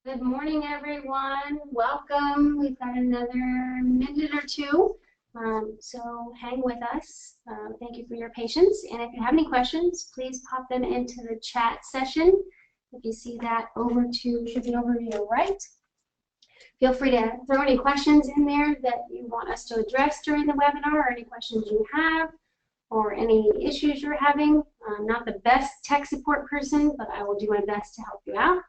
Good morning, everyone. Welcome. We've got another minute or two, so hang with us. Thank you for your patience. And if you have any questions, please pop them into the chat session. If you see that should be over to your right. Feel free to throw any questions in there that you want us to address during the webinar, or any questions you have, or any issues you're having. I'm not the best tech support person, but I will do my best to help you out.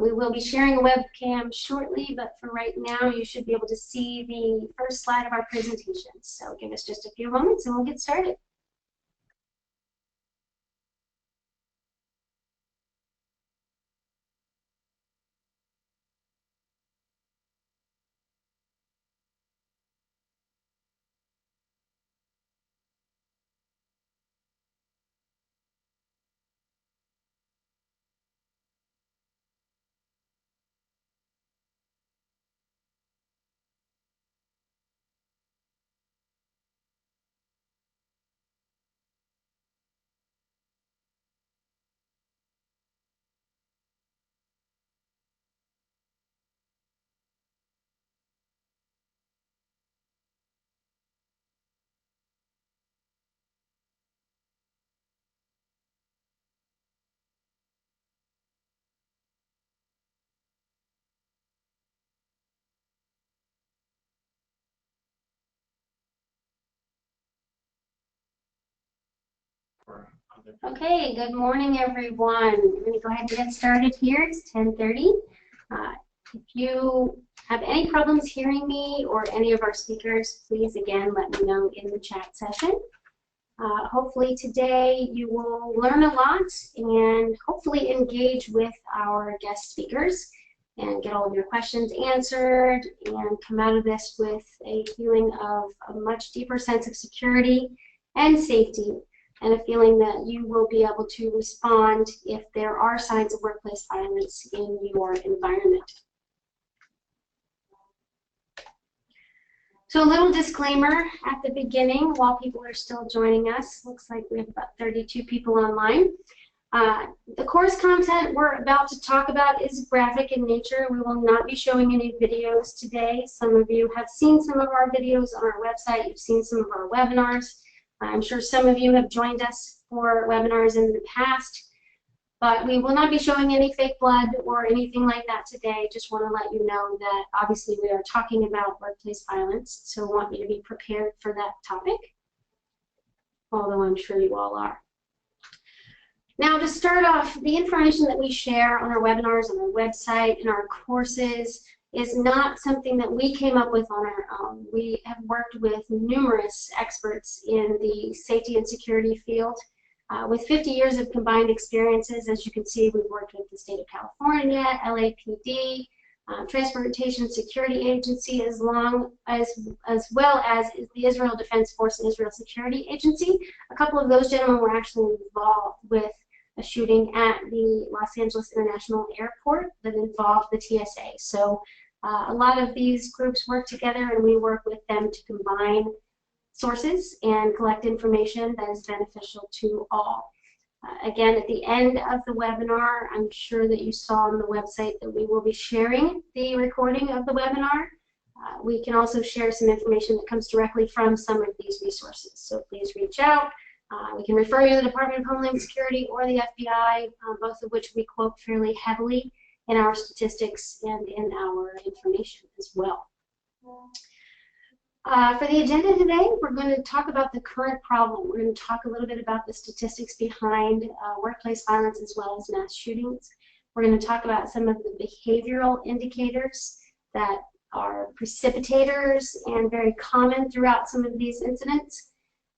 We will be sharing a webcam shortly, but for right now, you should be able to see the first slide of our presentation. So give us just a few moments and we'll get started. Okay, good morning, everyone. I'm going to go ahead and get started here. It's 10:30. If you have any problems hearing me or any of our speakers, please again let me know in the chat session. Hopefully today you will learn a lot and hopefully engage with our guest speakers and get all of your questions answered and come out of this with a feeling of a much deeper sense of security and safety, and a feeling that you will be able to respond if there are signs of workplace violence in your environment. So a little disclaimer at the beginning while people are still joining us. Looks like we have about 32 people online. The course content we're about to talk about is graphic in nature. We will not be showing any videos today. Some of you have seen some of our videos on our website. You've seen some of our webinars. I'm sure some of you have joined us for webinars in the past, but we will not be showing any fake blood or anything like that today. Just want to let you know that obviously we are talking about workplace violence, so I want you to be prepared for that topic, although I'm sure you all are. Now, to start off, the information that we share on our webinars, on our website, in our courses is not something that we came up with on our own. We have worked with numerous experts in the safety and security field. With 50 years of combined experiences, as you can see, we've worked with the state of California, LAPD, Transportation Security Agency, as well as the Israel Defense Force and Israel Security Agency. A couple of those gentlemen were actually involved with a shooting at the Los Angeles International Airport that involved the TSA. So a lot of these groups work together, and we work with them to combine sources and collect information that is beneficial to all. Again, at the end of the webinar, I'm sure that you saw on the website that we will be sharing the recording of the webinar. We can also share some information that comes directly from some of these resources, so please reach out. We can refer you to the Department of Homeland Security or the FBI, both of which we quote fairly heavily in our statistics and in our information as well. For the agenda today, we're going to talk about the current problem. We're going to talk a little bit about the statistics behind workplace violence as well as mass shootings. We're going to talk about some of the behavioral indicators that are precipitators and very common throughout some of these incidents.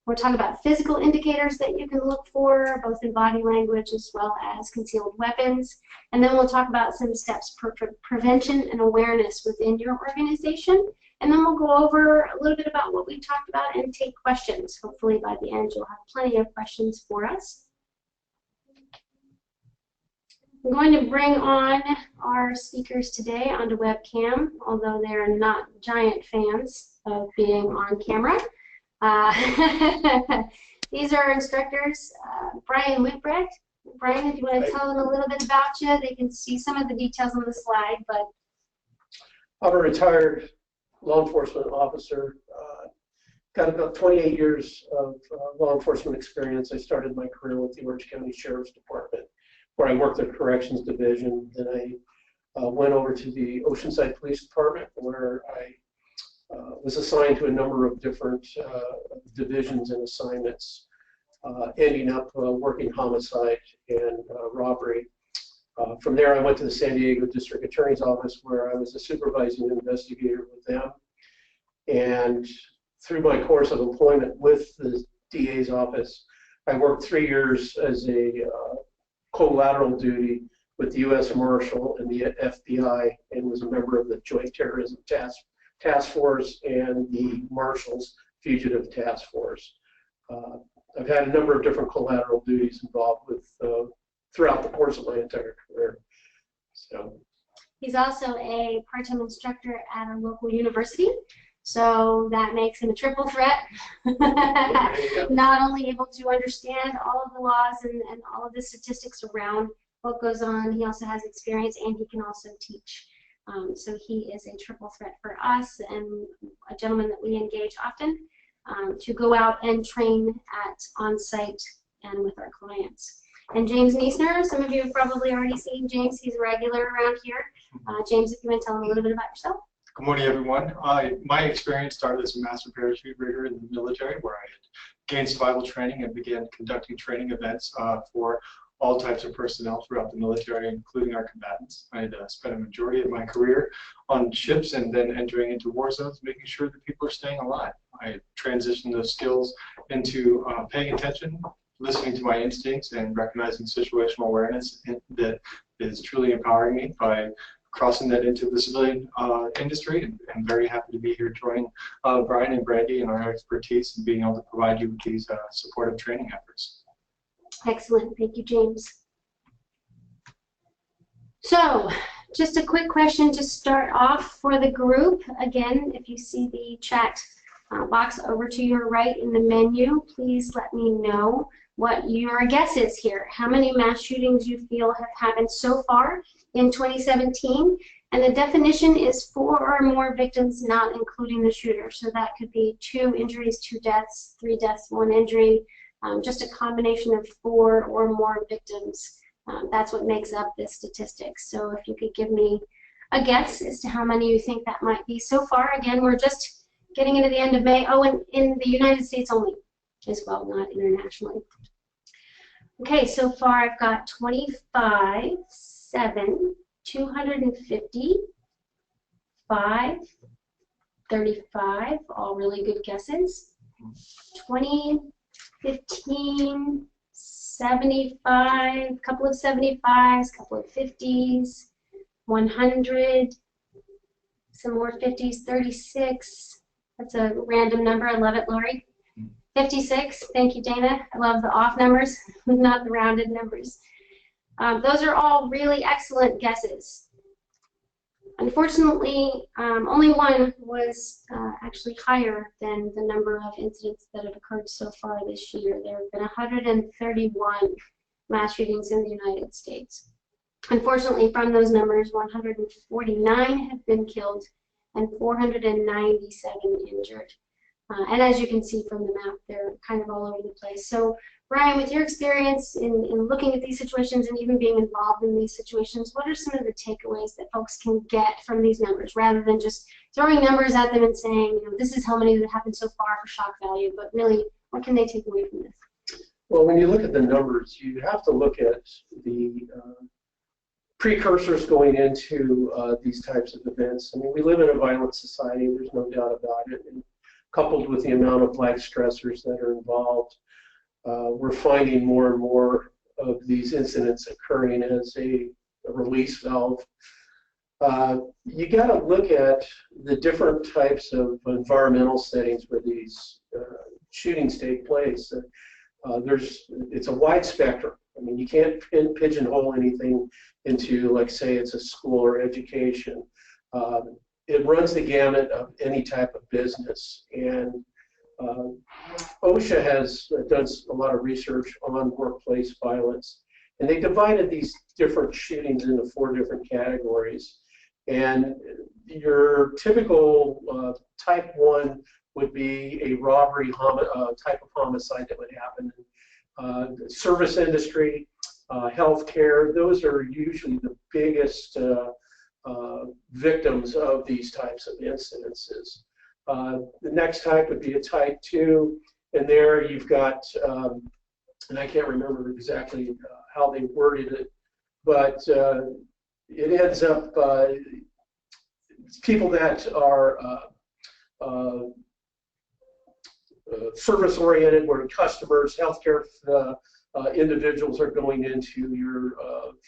We'll talk about physical indicators that you can look for, both in body language as well as concealed weapons. And then we'll talk about some steps for prevention and awareness within your organization. And then we'll go over a little bit about what we talked about and take questions. Hopefully by the end you'll have plenty of questions for us. I'm going to bring on our speakers today onto webcam, although they're not giant fans of being on camera. These are our instructors, Brian Whitbread Brian, if you want to tell them a little bit about you, they can see some of the details on the slide. But I'm a retired law enforcement officer. Got about 28 years of law enforcement experience. I started my career with the Orange County Sheriff's Department, where I worked the Corrections Division. Then I went over to the Oceanside Police Department, where I was assigned to a number of different divisions and assignments, ending up working homicide and robbery. From there, I went to the San Diego District Attorney's Office, where I was a supervising investigator with them. And through my course of employment with the DA's office, I worked 3 years as a collateral duty with the U.S. Marshal and the FBI, and was a member of the Joint Terrorism Task Force and the Marshal's Fugitive Task Force. I've had a number of different collateral duties involved with throughout the course of my entire career. So he's also a part-time instructor at a local university. So that makes him a triple threat. Not only able to understand all of the laws and all of the statistics around what goes on, he also has experience and he can also teach. So he is a triple threat for us and a gentleman that we engage often to go out and train at on-site and with our clients. And James Niessner, some of you have probably already seen James. He's a regular around here. James, if you want to tell him a little bit about yourself. Good morning, everyone. My experience started as a master parachute rigger in the military, where I had gained survival training and began conducting training events for all types of personnel throughout the military, including our combatants. I had spent a majority of my career on ships and then entering into war zones, making sure that people are staying alive. I transitioned those skills into paying attention, listening to my instincts, and recognizing situational awareness that is truly empowering me by crossing that into the civilian industry. And I'm very happy to be here joining Brian and Brandy and our expertise and being able to provide you with these supportive training efforts. Excellent. Thank you, James. So, just a quick question to start off for the group. Again, if you see the chat box over to your right in the menu, please let me know what your guess is here. How many mass shootings you feel have happened so far in 2017, and the definition is 4 or more victims, not including the shooter. So that could be 2 injuries, 2 deaths, 3 deaths, 1 injury, just a combination of 4 or more victims. That's what makes up this statistic. So if you could give me a guess as to how many you think that might be so far. Again, we're just getting into the end of May. Oh, and in the United States only as well, not internationally. Okay, so far I've got 25, 7, 250, 5, 35, all really good guesses. 20, 15, 75, couple of 75s, couple of 50s, 100, some more 50s, 36. That's a random number. I love it, Lori. 56. Thank you, Dana. I love the off numbers, not the rounded numbers. Those are all really excellent guesses. Unfortunately, only one was actually higher than the number of incidents that have occurred so far this year. There have been 131 mass shootings in the United States. Unfortunately, from those numbers, 149 have been killed and 497 injured. And as you can see from the map, they're kind of all over the place. So, Brian, with your experience in looking at these situations and even being involved in these situations, what are some of the takeaways that folks can get from these numbers, rather than just throwing numbers at them and saying, you know, this is how many that happened so far for shock value, but really, what can they take away from this? Well, when you look at the numbers, you have to look at the precursors going into these types of events. I mean, we live in a violent society, there's no doubt about it. And coupled with the amount of life stressors that are involved, we're finding more and more of these incidents occurring as a release valve. You got to look at the different types of environmental settings where these shootings take place. It's a wide spectrum. I mean, you can't pigeonhole anything into, like, say, it's a school or education. It runs the gamut of any type of business, and OSHA has done a lot of research on workplace violence, And they divided these different shootings into 4 different categories. And your typical type 1 would be a robbery type of homicide that would happen in service industry, healthcare. Those are usually the biggest victims of these types of incidences. The next type would be a type 2, and there you've got, and I can't remember exactly how they worded it, but it ends up people that are service-oriented, where customers, healthcare individuals are going into your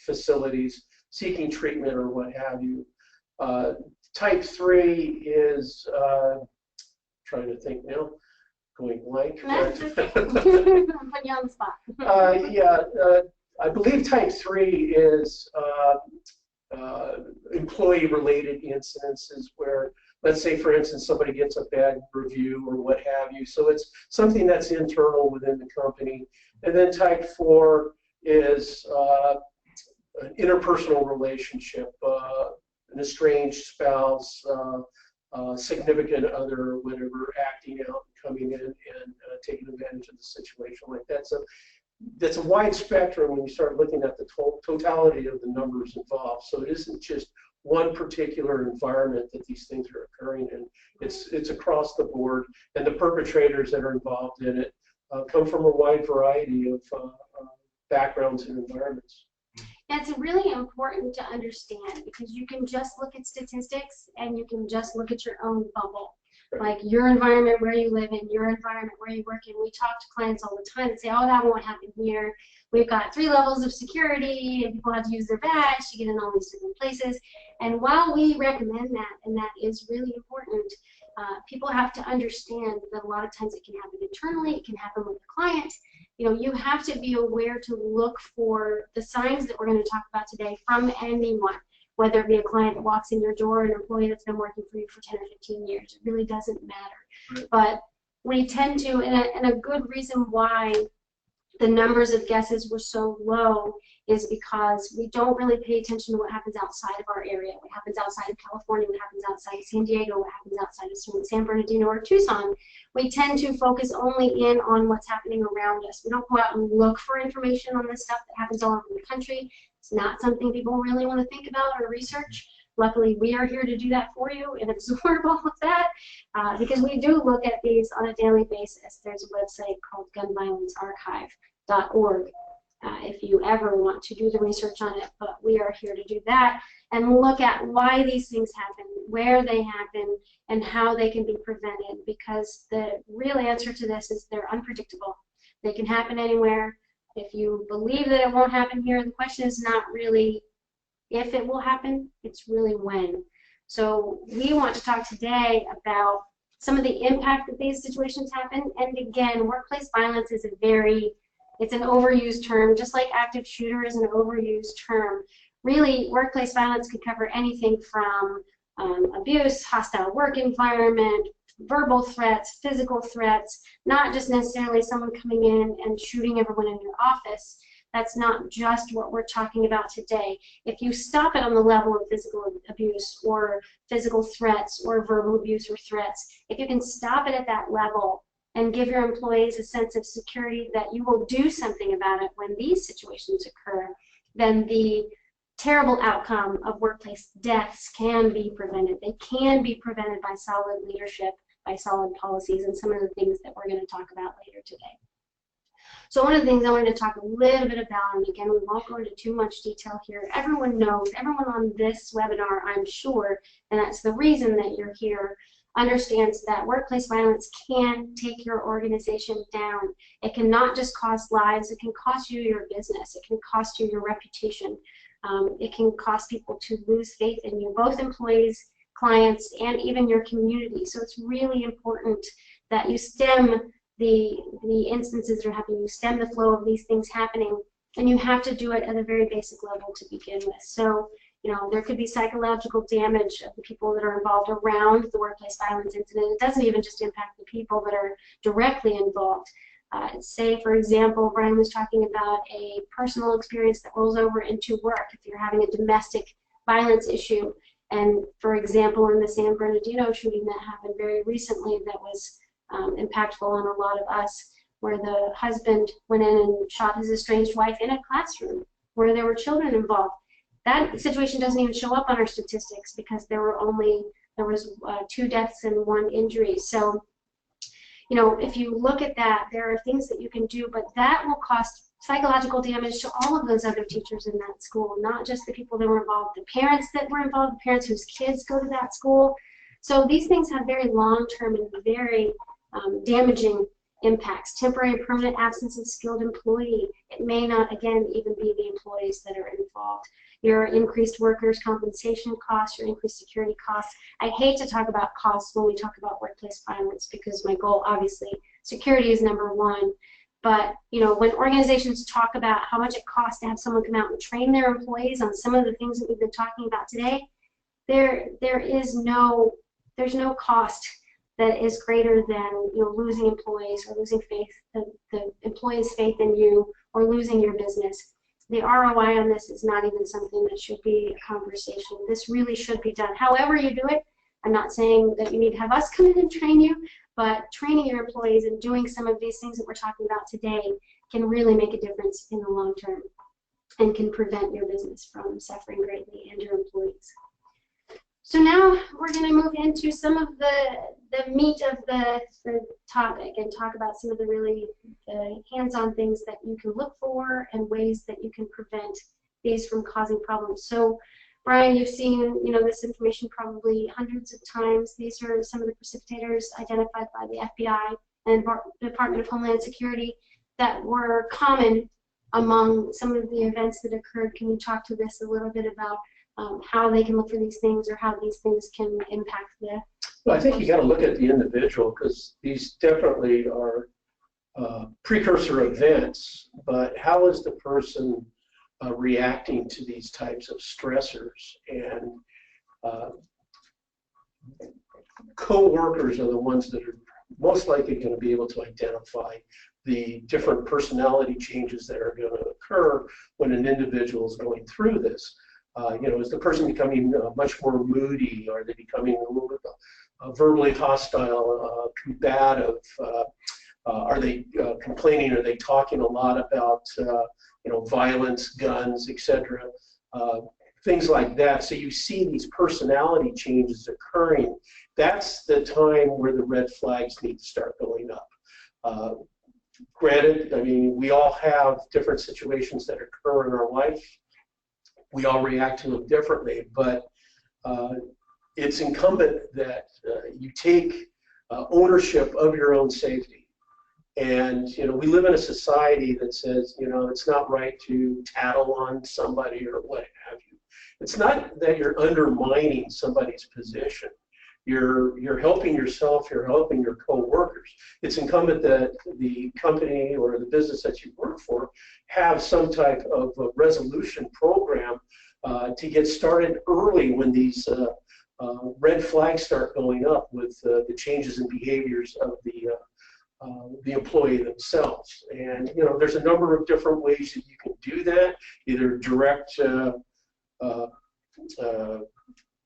facilities seeking treatment or what have you. Type 3 is, trying to think now, going blank. That's okay. Put you on the spot. I believe type 3 is employee-related incidences where, let's say, for instance, somebody gets a bad review or what have you. So it's something that's internal within the company. And then type 4 is an interpersonal relationship, an estranged spouse, significant other, whatever, acting out, coming in and taking advantage of the situation like that. So that's a wide spectrum when you start looking at the totality of the numbers involved. So it isn't just one particular environment that these things are occurring in. It's across the board, and the perpetrators that are involved in it come from a wide variety of backgrounds and environments. It's really important to understand, because you can just look at statistics and you can just look at your own bubble. Like your environment where you live in, your environment where you work in. We talk to clients all the time and say, oh, that won't happen here. We've got 3 levels of security and people have to use their badge to get in all these different places. And while we recommend that, and that is really important, people have to understand that a lot of times it can happen internally, it can happen with the client. You know, you have to be aware to look for the signs that we're going to talk about today from anyone. Whether it be a client that walks in your door, an employee that's been working for you for 10 or 15 years, it really doesn't matter. Right. But we tend to, and a good reason why the numbers of guesses were so low is because we don't really pay attention to what happens outside of our area, what happens outside of California, what happens outside of San Diego, what happens outside of San Bernardino or Tucson. We tend to focus only in on what's happening around us. We don't go out and look for information on this stuff that happens all over the country. It's not something people really want to think about or research. Luckily, we are here to do that for you and absorb all of that because we do look at these on a daily basis. There's a website called gunviolencearchive.org if you ever want to do the research on it, but we are here to do that and look at why these things happen, where they happen, and how they can be prevented, because the real answer to this is they're unpredictable. They can happen anywhere. If you believe that it won't happen here, the question is not really if it will happen, it's really when. So we want to talk today about some of the impact that these situations happen. And again, workplace violence is it's an overused term, just like active shooter is an overused term. Really, workplace violence could cover anything from abuse, hostile work environment, verbal threats, physical threats, not just necessarily someone coming in and shooting everyone in your office. That's not just what we're talking about today. If you stop it on the level of physical abuse or physical threats or verbal abuse or threats, if you can stop it at that level and give your employees a sense of security that you will do something about it when these situations occur, then the terrible outcome of workplace deaths can be prevented. They can be prevented by solid leadership, by solid policies, and some of the things that we're going to talk about later today. So one of the things I wanted to talk a little bit about, and again, we won't go into too much detail here. Everyone knows, everyone on this webinar, I'm sure, and that's the reason that you're here, understands that workplace violence can take your organization down. It can not just cost lives, it can cost you your business, it can cost you your reputation. It can cause people to lose faith in you, both employees, clients, and even your community. So it's really important that you stem the instances that are happening, you stem the flow of these things happening, and you have to do it at a very basic level to begin with. So, you know, there could be psychological damage of the people that are involved around the workplace violence incident. It doesn't even just impact the people that are directly involved. Say, for example, Brian was talking about a personal experience that rolls over into work. If you're having a domestic violence issue, and for example, in the San Bernardino shooting that happened very recently that was impactful on a lot of us, where the husband went in and shot his estranged wife in a classroom where there were children involved. That situation doesn't even show up on our statistics because there was 2 deaths and 1 injury. So, you know, if you look at that, there are things that you can do, but that will cost psychological damage to all of those other teachers in that school, not just the people that were involved, the parents that were involved, the parents whose kids go to that school. So these things have very long-term and very damaging impacts. Temporary and permanent absence of skilled employee. It may not, again, even be the employees that are involved. Your increased workers' compensation costs, your increased security costs. I hate to talk about costs when we talk about workplace violence because my goal, obviously, security is #1. But, you know, when organizations talk about how much it costs to have someone come out and train their employees on some of the things that we've been talking about today, there's no cost that is greater than, you know, losing employees or losing faith, the employees' faith in you, or losing your business. The ROI on this is not even something that should be a conversation. This really should be done. However you do it, I'm not saying that you need to have us come in and train you, but training your employees and doing some of these things that we're talking about today can really make a difference in the long term and can prevent your business from suffering greatly and your employees. So now we're going to move into some of the meat of the topic and talk about some of the really hands-on things that you can look for and ways that you can prevent these from causing problems. So, Brian, you've seen, you know, this information probably hundreds of times. These are some of the precipitators identified by the FBI and Department of Homeland Security that were common among some of the events that occurred. Can you talk to this a little bit about how they can look for these things or how these things can impact the... Well, I think you got to look at the individual because these definitely are precursor events, but how is the person reacting to these types of stressors? And co-workers are the ones that are most likely going to be able to identify the different personality changes that are going to occur when an individual is going through this. You know, is the person becoming much more moody? Are they becoming a little bit verbally hostile, combative? Are they complaining? Are they talking a lot about you know, violence, guns, etc.? Things like that. So you see these personality changes occurring. That's the time where the red flags need to start going up. Granted, I mean, we all have different situations that occur in our life. We all react to them differently, but it's incumbent that you take ownership of your own safety. And, you know, we live in a society that says, you know, it's not right to tattle on somebody or what have you. It's not that you're undermining somebody's position. You're helping yourself, you're helping your co-workers. It's incumbent that the company or the business that you work for have some type of a resolution program to get started early when these red flags start going up with the changes in behaviors of the employee themselves. And, you know, there's a number of different ways that you can do that, either direct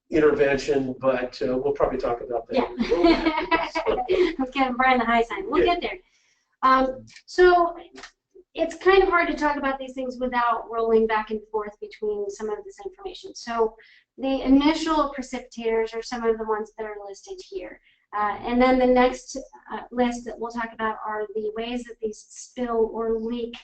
intervention, but we'll probably talk about that. Yeah. Let's give Brian the high sign. We'll get there. So it's kind of hard to talk about these things without rolling back and forth between some of this information. So the initial precipitators are some of the ones that are listed here. And then the next list that we'll talk about are the ways that these spill or leak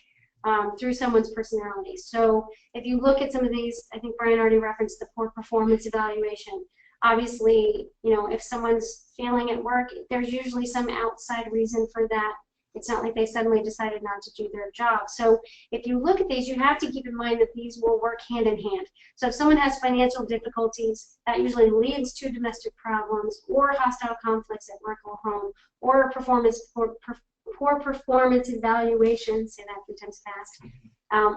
through someone's personality. So if you look at some of these, I think Brian already referenced the poor performance evaluation. Obviously, you know, if someone's failing at work, there's usually some outside reason for that. It's not like they suddenly decided not to do their job. So if you look at these, you have to keep in mind that these will work hand in hand. So if someone has financial difficulties, that usually leads to domestic problems or hostile conflicts at work or home, or poor performance evaluation, say that 3 times fast,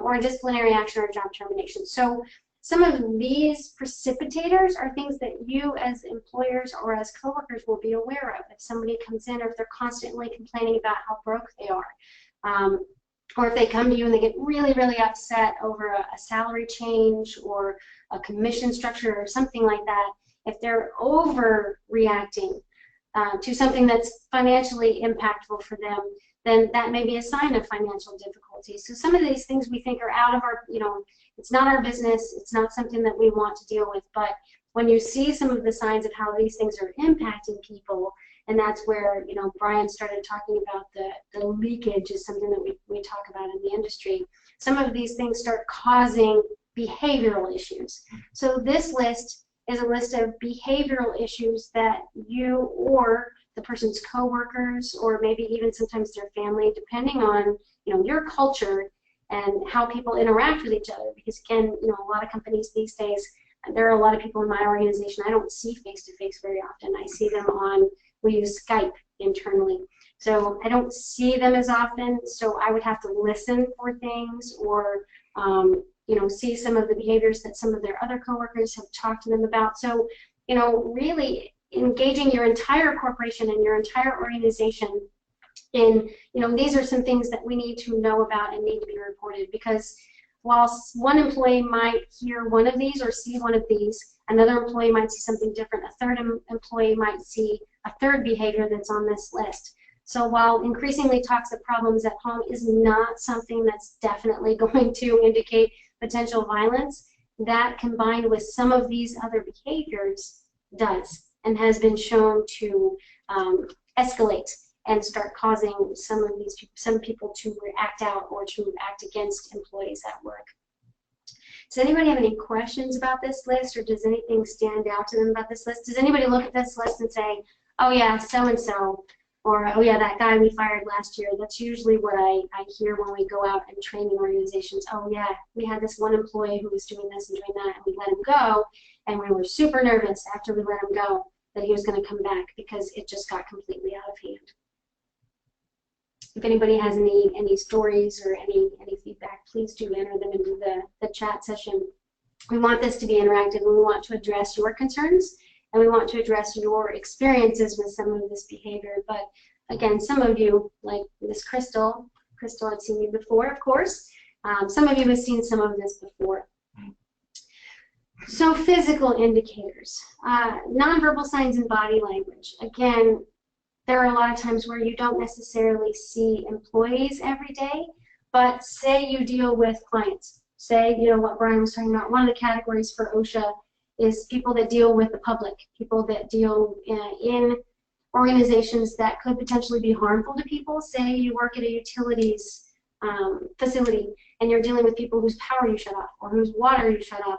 or a disciplinary action or job termination. So Some of these precipitators are things that you as employers or as coworkers will be aware of. If somebody comes in or if they're constantly complaining about how broke they are, or if they come to you and they get really, really upset over a salary change or a commission structure or something like that, if they're overreacting to something that's financially impactful for them, then that may be a sign of financial difficulty. So some of these things we think are out of our, it's not our business, it's not something that we want to deal with, but when you see some of the signs of how these things are impacting people, and that's where, Brian started talking about the leakage is something that we talk about in the industry. Some of these things start causing behavioral issues. So this list is a list of behavioral issues that you or the person's coworkers, or maybe even sometimes their family, depending on your culture and how people interact with each other. Because again, a lot of companies these days, there are a lot of people in my organization I don't see face-to-face very often. I see them we use Skype internally. So I don't see them as often, so I would have to listen for things or see some of the behaviors that some of their other coworkers have talked to them about. So, really engaging your entire corporation and your entire organization in, these are some things that we need to know about and need to be reported, because whilst one employee might hear one of these or see one of these, another employee might see something different. A third employee might see a third behavior that's on this list. So while increasingly toxic problems at home is not something that's definitely going to indicate potential violence, that combined with some of these other behaviors does and has been shown to escalate and start causing some people to act out or to act against employees at work. Does anybody have any questions about this list, or does anything stand out to them about this list? Does anybody look at this list and say, oh yeah, so-and-so, or oh yeah, that guy we fired last year? That's usually what I hear when we go out and train in organizations. Oh yeah, we had this one employee who was doing this and doing that, and we let him go, and we were super nervous after we let him go that he was going to come back because it just got completely out of hand. If anybody has any stories or any feedback, please do enter them into the chat session. We want this to be interactive, and we want to address your concerns, and we want to address your experiences with some of this behavior. But again, some of you, like Miss Crystal had seen you before, of course. Some of you have seen some of this before. So physical indicators, nonverbal signs and body language. Again, there are a lot of times where you don't necessarily see employees every day, but say you deal with clients. Say, what Brian was talking about, one of the categories for OSHA is people that deal with the public, people that deal in organizations that could potentially be harmful to people. Say you work at a utilities facility and you're dealing with people whose power you shut off or whose water you shut off.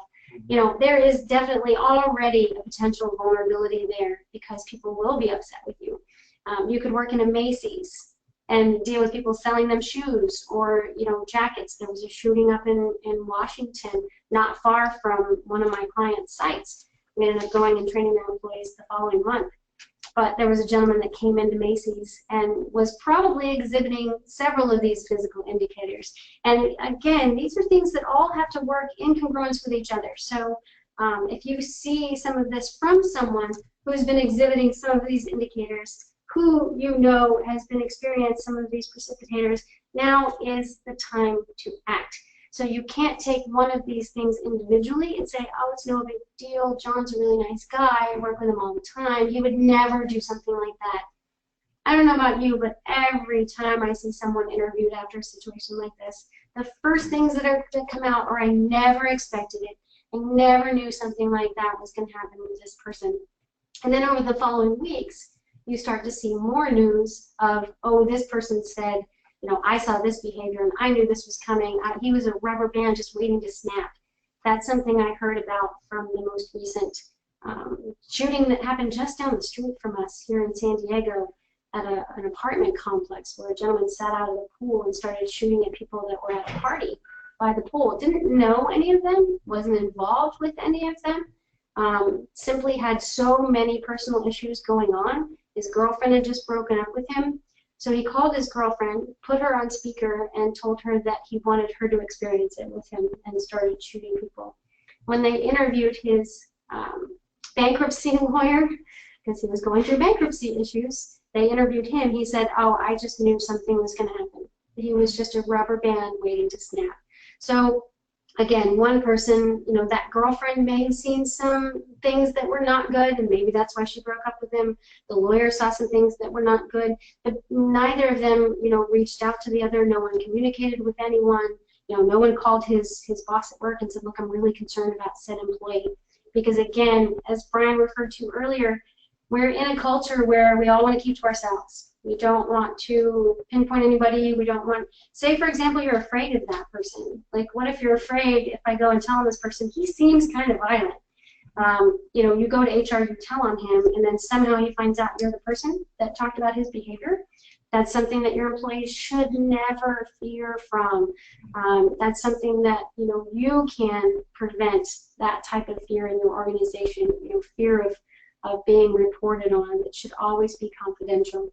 There is definitely already a potential vulnerability there because people will be upset with you. You could work in a Macy's and deal with people selling them shoes or, jackets. There was a shooting up in Washington, not far from one of my clients' sites. We ended up going and training their employees the following month. But there was a gentleman that came into Macy's and was probably exhibiting several of these physical indicators. And again, these are things that all have to work in congruence with each other. So if you see some of this from someone who's been exhibiting some of these indicators, who has been experiencing some of these precipitators, now is the time to act. So you can't take one of these things individually and say, oh, it's no big deal, John's a really nice guy, I work with him all the time, he would never do something like that. I don't know about you, but every time I see someone interviewed after a situation like this, the first things that come out are I never expected it, I never knew something like that was going to happen with this person. And then over the following weeks, you start to see more news of, oh, this person said, I saw this behavior and I knew this was coming. He was a rubber band just waiting to snap. That's something I heard about from the most recent shooting that happened just down the street from us here in San Diego at an apartment complex where a gentleman sat out of the pool and started shooting at people that were at a party by the pool. Didn't know any of them, wasn't involved with any of them, simply had so many personal issues going on. His girlfriend had just broken up with him. So he called his girlfriend, put her on speaker, and told her that he wanted her to experience it with him and started shooting people. when they interviewed his bankruptcy lawyer, because he was going through bankruptcy issues, they interviewed him. He said, "Oh, I just knew something was going to happen. He was just a rubber band waiting to snap." So again, one person, you know, that girlfriend may have seen some things that were not good, and maybe that's why she broke up with him. The lawyer saw some things that were not good, but neither of them, you know, reached out to the other. No one communicated with anyone. You know, no one called his boss at work and said, "Look, I'm really concerned about said employee." Because again, as Brian referred to earlier, we're in a culture where we all want to keep to ourselves. We don't want to pinpoint anybody. We don't want, say for example, you're afraid of that person. Like, what if you're afraid if I go and tell on this person, he seems kind of violent. You know, you go to HR, you tell on him, and then somehow he finds out you're the person that talked about his behavior. That's something that your employees should never fear from. That's something that, you know, you can prevent that type of fear in your organization. You know, fear of being reported on. It should always be confidential.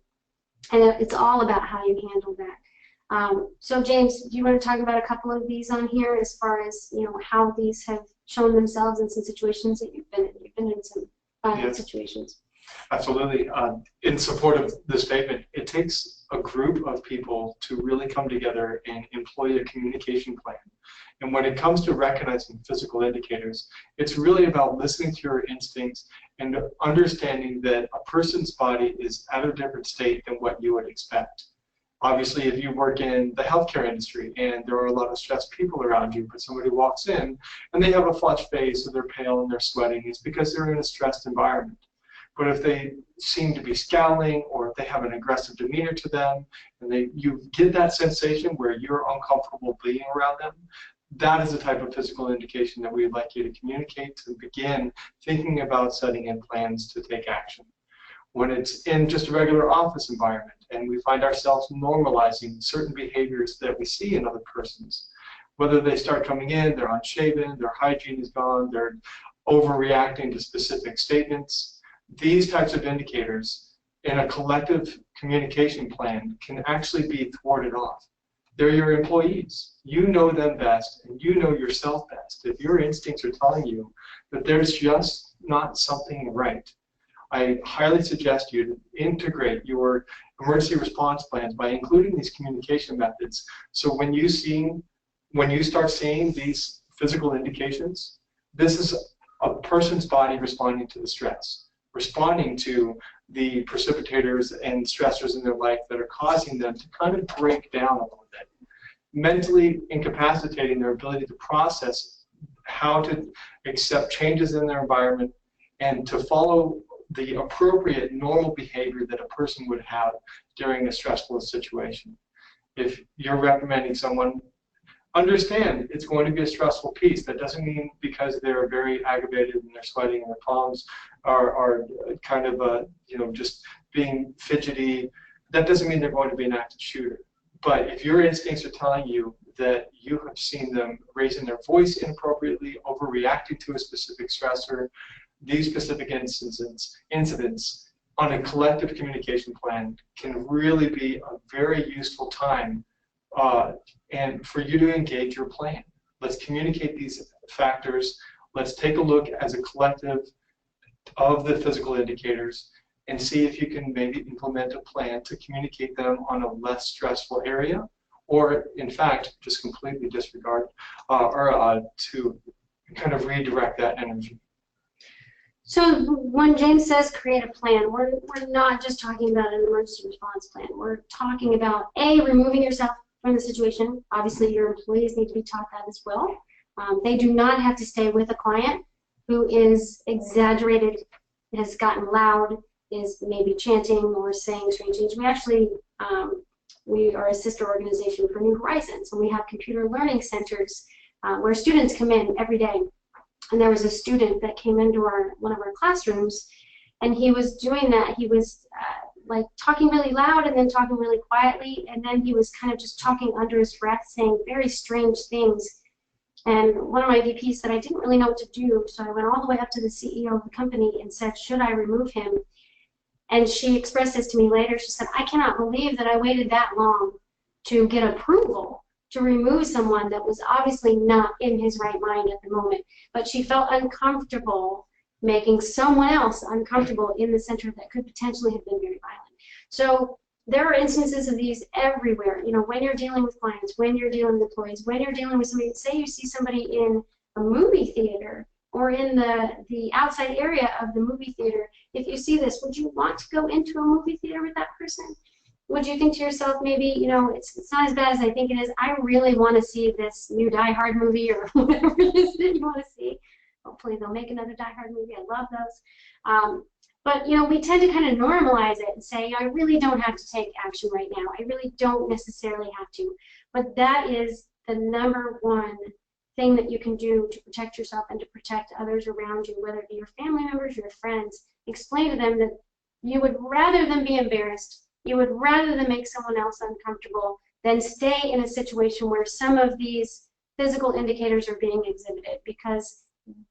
And it's all about how you handle that. So James, do you want to talk about a couple of these on here as far as, you know, how these have shown themselves in some situations that you've been in? You've been in some violent situations. Absolutely. In support of this statement, it takes a group of people to really come together and employ a communication plan. And when it comes to recognizing physical indicators, it's really about listening to your instincts and understanding that a person's body is at a different state than what you would expect. Obviously, if you work in the healthcare industry and there are a lot of stressed people around you, but somebody walks in and they have a flushed face or they're pale and they're sweating, it's because they're in a stressed environment. But if they seem to be scowling or if they have an aggressive demeanor to them and you get that sensation where you're uncomfortable being around them, that is the type of physical indication that we'd like you to communicate to begin thinking about setting in plans to take action. When it's in just a regular office environment and we find ourselves normalizing certain behaviors that we see in other persons, whether they start coming in, they're unshaven, their hygiene is gone, they're overreacting to specific statements, these types of indicators in a collective communication plan can actually be thwarted off. They're your employees. You know them best, and you know yourself best. If your instincts are telling you that there's just not something right, I highly suggest you to integrate your emergency response plans by including these communication methods. So when you start seeing these physical indications, this is a person's body responding to the stress, responding to the precipitators and stressors in their life that are causing them to kind of break down a little bit, mentally incapacitating their ability to process how to accept changes in their environment and to follow the appropriate normal behavior that a person would have during a stressful situation. If you're reprimanding someone, understand it's going to be a stressful piece. That doesn't mean because they're very aggravated and they're sweating and their palms are kind of you know, just being fidgety, that doesn't mean they're going to be an active shooter. But if your instincts are telling you that you have seen them raising their voice inappropriately, overreacting to a specific stressor, these specific incidents on a collective communication plan can really be a very useful time and for you to engage your plan. Let's communicate these factors. Let's take a look as a collective of the physical indicators and see if you can maybe implement a plan to communicate them on a less stressful area, or in fact, just completely disregard or to kind of redirect that energy. So when James says create a plan, we're not just talking about an emergency response plan. We're talking about, A, removing yourself from the situation. Obviously, your employees need to be taught that as well. They do not have to stay with a client who is exaggerated, has gotten loud, is maybe chanting or saying strange things. We actually, we are a sister organization for New Horizons, and we have computer learning centers where students come in every day. And there was a student that came into one of our classrooms, and he was doing that. He was like talking really loud and then talking really quietly, and then he was kind of just talking under his breath, saying very strange things. And one of my VPs said I didn't really know what to do, so I went all the way up to the CEO of the company and said, should I remove him? And she expressed this to me later. She said, I cannot believe that I waited that long to get approval to remove someone that was obviously not in his right mind at the moment, but she felt uncomfortable making someone else uncomfortable in the center that could potentially have been very violent. So there are instances of these everywhere. You know, when you're dealing with clients, when you're dealing with employees, when you're dealing with somebody, say you see somebody in a movie theater or in the outside area of the movie theater, if you see this, would you want to go into a movie theater with that person? Would you think to yourself, maybe, you know, it's not as bad as I think it is. I really want to see this new Die Hard movie or whatever it is that you want to see. Hopefully they'll make another Die Hard movie. I love those. But, you know, we tend to kind of normalize it and say, I really don't have to take action right now. I really don't necessarily have to. But that is the number one thing that you can do to protect yourself and to protect others around you, whether it be your family members, your friends. Explain to them that you would rather than be embarrassed, you would rather than make someone else uncomfortable than stay in a situation where some of these physical indicators are being exhibited, because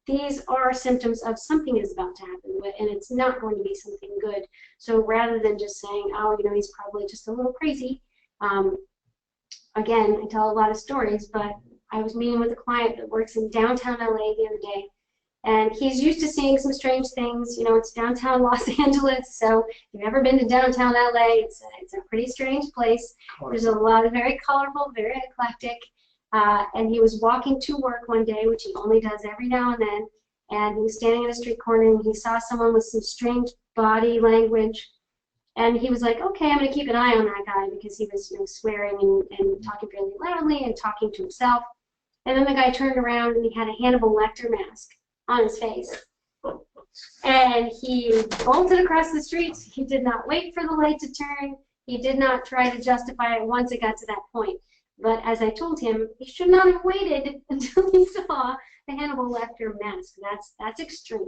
these are symptoms of something is about to happen, and it's not going to be something good. So rather than just saying, oh, you know, he's probably just a little crazy. Again, I tell a lot of stories, but I was meeting with a client that works in downtown LA the other day, and he's used to seeing some strange things. You know, it's downtown Los Angeles, so if you've ever been to downtown LA, it's a pretty strange place. There's a lot of very colorful, very eclectic. And he was walking to work one day, which he only does every now and then, and he was standing in a street corner and he saw someone with some strange body language, and he was like, okay, I'm going to keep an eye on that guy, because he was, you know, swearing and talking fairly loudly and talking to himself. And then the guy turned around and he had a Hannibal Lecter mask on his face. And he bolted across the street. He did not wait for the light to turn. He did not try to justify it once it got to that point. But as I told him, he should not have waited until he saw the Hannibal Lecter mask. That's extreme.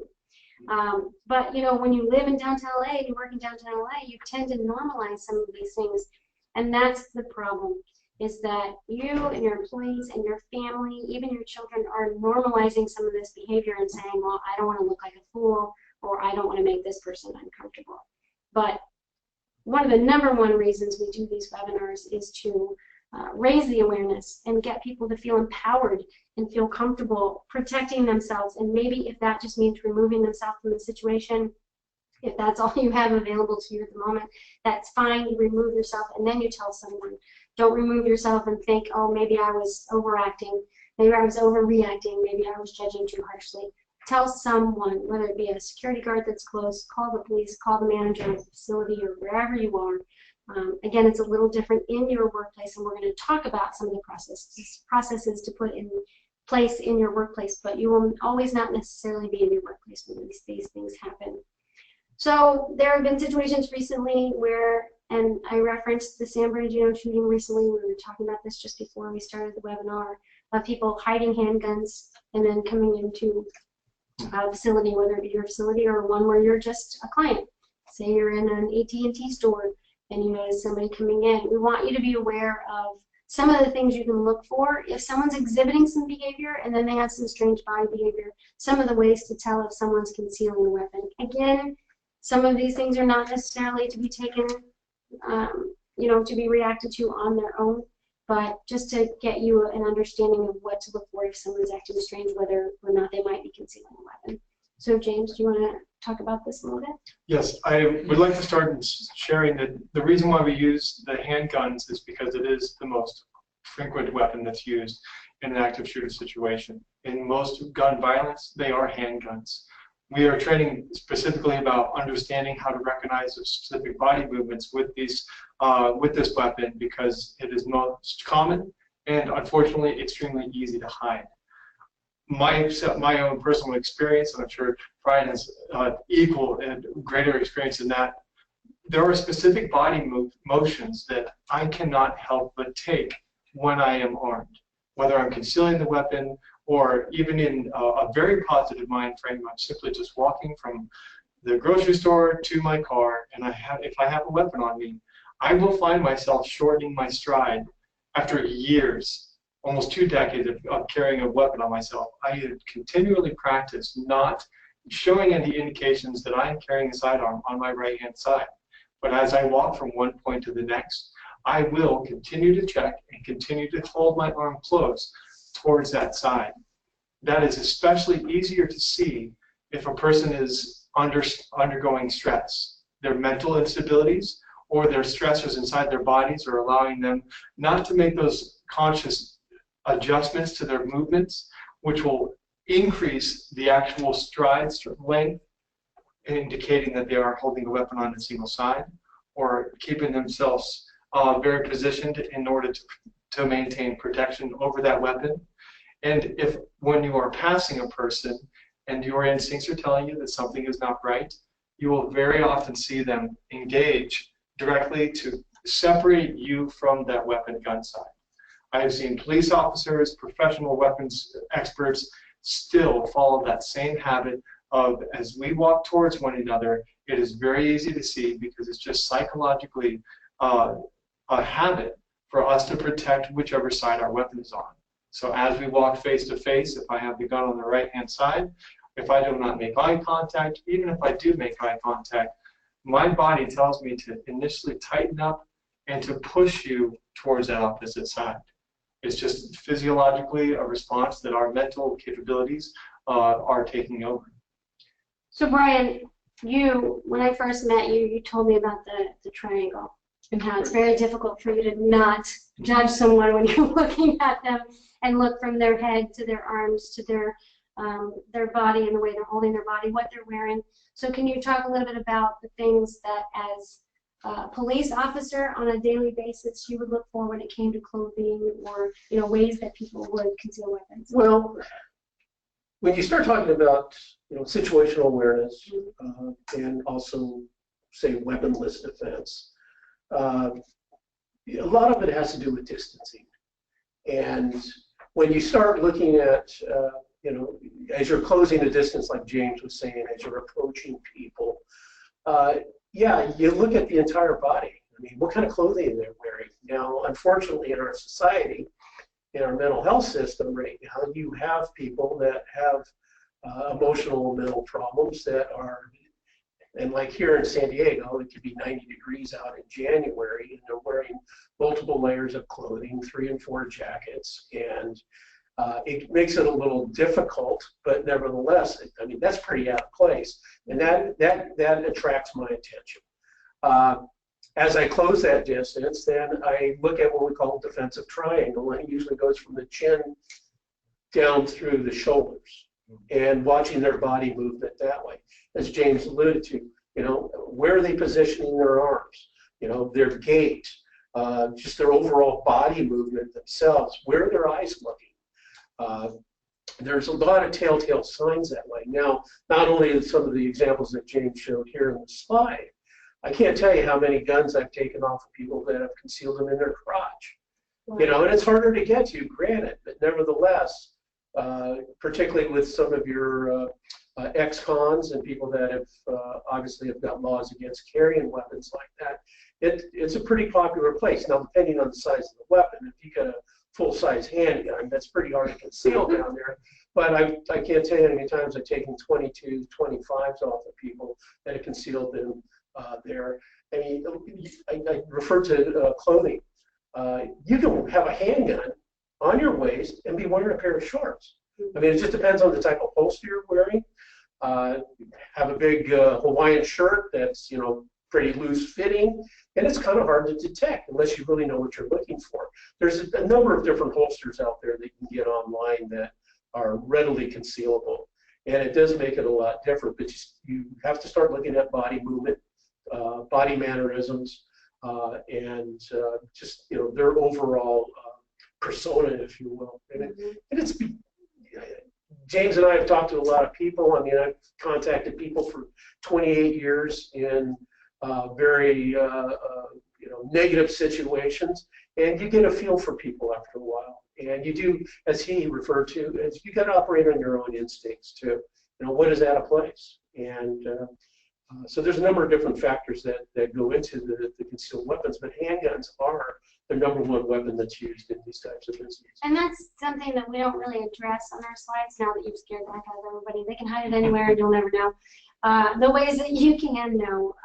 But, you know, when you live in downtown LA and you work in downtown LA, you tend to normalize some of these things. And that's the problem, is that you and your employees and your family, even your children, are normalizing some of this behavior and saying, well, I don't want to look like a fool, or I don't want to make this person uncomfortable. But one of the number one reasons we do these webinars is to raise the awareness and get people to feel empowered and feel comfortable protecting themselves. And maybe if that just means removing themselves from the situation, if that's all you have available to you at the moment, that's fine. You remove yourself and then you tell someone. Don't remove yourself and think, oh, maybe I was overacting, maybe I was overreacting, maybe I was judging too harshly. Tell someone, whether it be a security guard that's close, call the police, call the manager of the facility, or wherever you are. Again, it's a little different in your workplace, and we're going to talk about some of the processes to put in place in your workplace, but you will always not necessarily be in your workplace when these things happen. So there have been situations recently where, and I referenced the San Bernardino shooting recently, we were talking about this just before we started the webinar, of people hiding handguns and then coming into a facility, whether it be your facility or one where you're just a client. Say you're in an AT&T store and you notice somebody coming in. We want you to be aware of some of the things you can look for. If someone's exhibiting some behavior and then they have some strange body behavior, some of the ways to tell if someone's concealing a weapon. Again, some of these things are not necessarily to be taken, you know, to be reacted to on their own, but just to get you an understanding of what to look for if someone's acting strange, whether or not they might be concealing a weapon. So James, do you want to talk about this a little bit? Yes, I would like to start in sharing that the reason why we use the handguns is because it is the most frequent weapon that's used in an active shooter situation. In most gun violence, they are handguns. We are training specifically about understanding how to recognize the specific body movements with these, with this weapon, because it is most common and unfortunately extremely easy to hide. My own personal experience, and I'm sure Brian has equal and greater experience in that, there are specific body motions that I cannot help but take when I am armed, whether I'm concealing the weapon or even in a very positive mind frame. I'm simply just walking from the grocery store to my car, and if I have a weapon on me, I will find myself shortening my stride after years, almost 2 decades of carrying a weapon on myself. I have continually practiced not showing any indications that I am carrying a sidearm on my right-hand side. But as I walk from one point to the next, I will continue to check and continue to hold my arm close towards that side. That is especially easier to see if a person is undergoing stress. Their mental instabilities or their stressors inside their bodies are allowing them not to make those conscious adjustments to their movements, which will increase the actual stride length, indicating that they are holding a weapon on a single side, or keeping themselves very positioned in order to maintain protection over that weapon. And if when you are passing a person and your instincts are telling you that something is not right, you will very often see them engage directly to separate you from that weapon gun side. I have seen police officers, professional weapons experts still follow that same habit of, as we walk towards one another, it is very easy to see because it's just psychologically a habit for us to protect whichever side our weapon is on. So as we walk face to face, if I have the gun on the right-hand side, if I do not make eye contact, even if I do make eye contact, my body tells me to initially tighten up and to push you towards that opposite side. It's just physiologically a response that our mental capabilities are taking over. So Brian, when I first met you, you told me about the triangle and how it's very difficult for you to not judge someone when you're looking at them and look from their head to their arms to their body and the way they're holding their body, what they're wearing. So can you talk a little bit about the things that as a police officer on a daily basis you would look for when it came to clothing, or ways that people would conceal weapons? Well, when you start talking about situational awareness and also say weaponless defense, a lot of it has to do with distancing. And when you start looking at as you're closing the distance, like James was saying, as you're approaching people, yeah, you look at the entire body. I mean, what kind of clothing they're wearing. Now, unfortunately, in our society, in our mental health system right now, you have people that have emotional and mental problems that are, and like here in San Diego, it could be 90 degrees out in January, and they're wearing multiple layers of clothing, 3 and 4 jackets, and it makes it a little difficult, but nevertheless, I mean, that's pretty out of place, and that attracts my attention. As I close that distance, then I look at what we call a defensive triangle, and it usually goes from the chin down through the shoulders, and watching their body movement that way. As James alluded to, where are they positioning their arms? Their gait, just their overall body movement themselves. Where are their eyes looking? There's a lot of telltale signs that way. Now, not only some of the examples that James showed here in the slide, I can't tell you how many guns I've taken off of people that have concealed them in their crotch. Wow. And it's harder to get to, granted, but nevertheless, particularly with some of your ex-cons and people that have obviously have got laws against carrying weapons like that, it's a pretty popular place. Now, depending on the size of the weapon, if you got a full-size handgun, that's pretty hard to conceal down there. But I can't tell you how many times I've taken 22, 25s off of people that have concealed them there. I mean, I refer to clothing. You can have a handgun on your waist and be wearing a pair of shorts. I mean, it just depends on the type of holster you're wearing. Have a big Hawaiian shirt that's, pretty loose fitting, and it's kind of hard to detect unless you really know what you're looking for. There's a number of different holsters out there that you can get online that are readily concealable, and it does make it a lot different, but you have to start looking at body movement, body mannerisms, and just their overall persona, if you will. And it's James and I have talked to a lot of people. I mean, I've contacted people for 28 years in very negative situations, and you get a feel for people after a while. And you do, as he referred to, as you got to operate on your own instincts too. What is out of place? And so there's a number of different factors that go into the concealed weapons, but handguns are the #1 weapon that's used in these types of incidents. And that's something that we don't really address on our slides now that you've scared the heck out of everybody. They can hide it anywhere and you'll never know. The ways that you can know